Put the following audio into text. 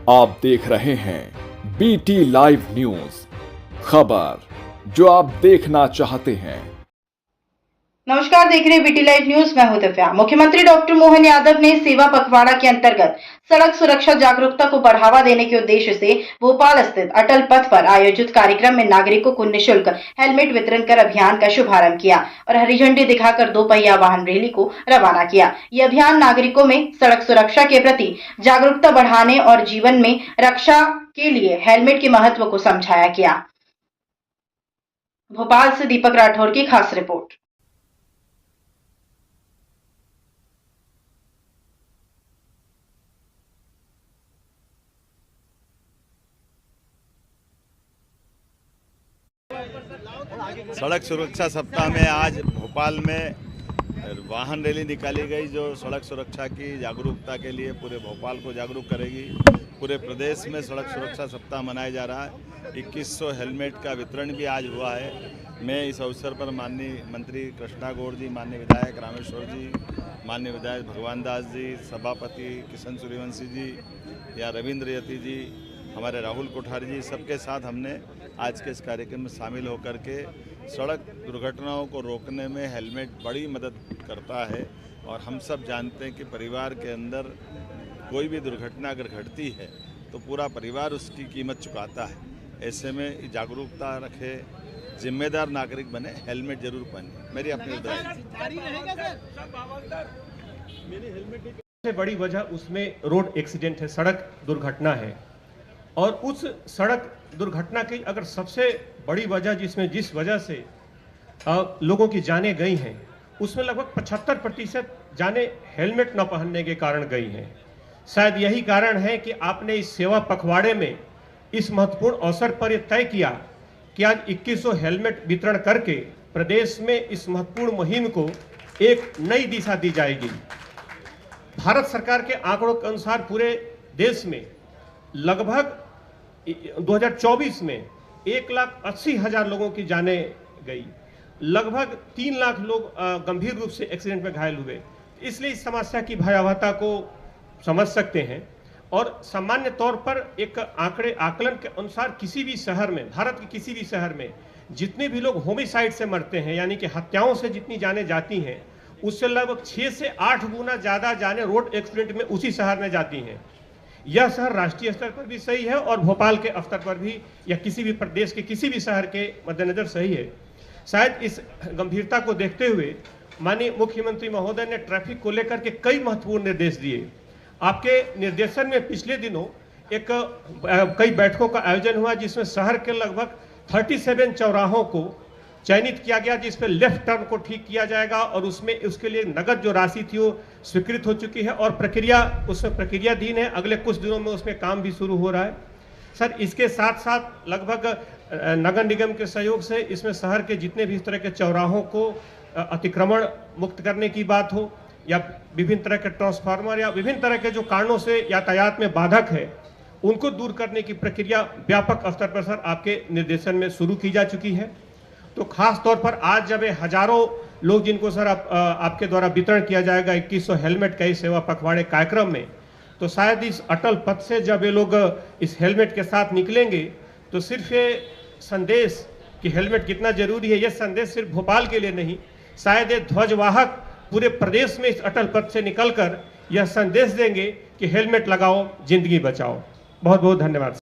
आप देख रहे हैं बीटी लाइव न्यूज, खबर जो आप देखना चाहते हैं। नमस्कार, देख रहे हैं बीटी लाइव न्यूज। मैं हूं दिव्या। मुख्यमंत्री डॉक्टर मोहन यादव ने सेवा पखवाड़ा के अंतर्गत सड़क सुरक्षा जागरूकता को बढ़ावा देने के उद्देश्य से भोपाल स्थित अटल पथ पर आयोजित कार्यक्रम में नागरिकों को निःशुल्क हेलमेट वितरण कर अभियान का शुभारंभ किया और हरी झंडी दिखाकर 2 पहिया वाहन रैली को रवाना किया। यह अभियान नागरिकों में सड़क सुरक्षा के प्रति जागरूकता बढ़ाने और जीवन में रक्षा के लिए हेलमेट के महत्व को समझाया गया। भोपाल से दीपक राठौर की खास रिपोर्ट। सड़क सुरक्षा सप्ताह में आज भोपाल में वाहन रैली निकाली गई जो सड़क सुरक्षा की जागरूकता के लिए पूरे भोपाल को जागरूक करेगी। पूरे प्रदेश में सड़क सुरक्षा सप्ताह मनाया जा रहा है। 2100 हेलमेट का वितरण भी आज हुआ है। मैं इस अवसर पर माननीय मंत्री कृष्णा गौड़ जी, माननीय विधायक रामेश्वर जी, माननीय विधायक भगवान दास जी, सभापति किशन सूर्यवंशी जी या रविंद्र यति जी, हमारे राहुल कोठारी जी, सबके साथ हमने आज के इस कार्यक्रम में शामिल होकर के सड़क दुर्घटनाओं को रोकने में हेलमेट बड़ी मदद करता है। और हम सब जानते हैं कि परिवार के अंदर कोई भी दुर्घटना अगर घटती है तो पूरा परिवार उसकी कीमत चुकाता है। ऐसे में जागरूकता रखे, जिम्मेदार नागरिक बने, हेलमेट जरूर पहने। मेरी अपनी सबसे बड़ी वजह उसमें रोड एक्सीडेंट है, सड़क दुर्घटना है। और उस सड़क दुर्घटना की अगर सबसे बड़ी वजह जिस वजह से लोगों की जानें गई हैं, उसमें लगभग 75% जानें हेलमेट न पहनने के कारण गई हैं। शायद यही कारण है कि आपने इस सेवा पखवाड़े में इस महत्वपूर्ण अवसर पर यह तय किया कि आज 2100 हेलमेट वितरण करके प्रदेश में इस महत्वपूर्ण मुहिम को एक नई दिशा दी जाएगी। भारत सरकार के आंकड़ों के अनुसार पूरे देश में लगभग 2024 में 1,80,000 लोगों की जानें गई, लगभग 3 लाख लोग गंभीर रूप से एक्सीडेंट में घायल हुए। इसलिए इस समस्या की भयावहता को समझ सकते हैं। और सामान्य तौर पर एक आकलन के अनुसार किसी भी शहर में, भारत के किसी भी शहर में जितने भी लोग होमिसाइड से मरते हैं, यानी कि हत्याओं से जितनी जानें जाती हैं, उससे लगभग 6 से 8 गुना ज़्यादा जानें रोड एक्सीडेंट में उसी शहर में जाती हैं। यह शहर राष्ट्रीय स्तर पर भी सही है और भोपाल के स्तर पर भी या किसी भी प्रदेश के किसी भी शहर के मद्देनजर सही है। शायद इस गंभीरता को देखते हुए माननीय मुख्यमंत्री महोदय ने ट्रैफिक को लेकर के कई महत्वपूर्ण निर्देश दिए। आपके निर्देशन में पिछले दिनों कई बैठकों का आयोजन हुआ, जिसमें शहर के लगभग 37 चौराहों को चयनित किया गया, जिस पर लेफ्ट टर्न को ठीक किया जाएगा और उसमें उसके लिए नगद जो राशि थी वो स्वीकृत हो चुकी है और उसमें प्रक्रियाधीन है। अगले कुछ दिनों में उसमें काम भी शुरू हो रहा है। सर, इसके साथ साथ लगभग नगर निगम के सहयोग से इसमें शहर के जितने भी इस तरह के चौराहों को अतिक्रमण मुक्त करने की बात हो या विभिन्न तरह के ट्रांसफार्मर या विभिन्न तरह के जो कारणों से यातायात में बाधक है, उनको दूर करने की प्रक्रिया व्यापक स्तर पर सर आपके निर्देशन में शुरू की जा चुकी है। तो खास तौर पर आज जब ये हजारों लोग जिनको सर आपके द्वारा वितरण किया जाएगा 2100 हेलमेट का इस सेवा पखवाड़े कार्यक्रम में, तो शायद इस अटल पथ से जब ये लोग इस हेलमेट के साथ निकलेंगे तो सिर्फ ये संदेश कि हेलमेट कितना जरूरी है, ये संदेश सिर्फ भोपाल के लिए नहीं, शायद ये ध्वजवाहक पूरे प्रदेश में इस अटल पथ से निकलकर यह संदेश देंगे कि हेलमेट लगाओ, जिंदगी बचाओ। बहुत बहुत धन्यवाद।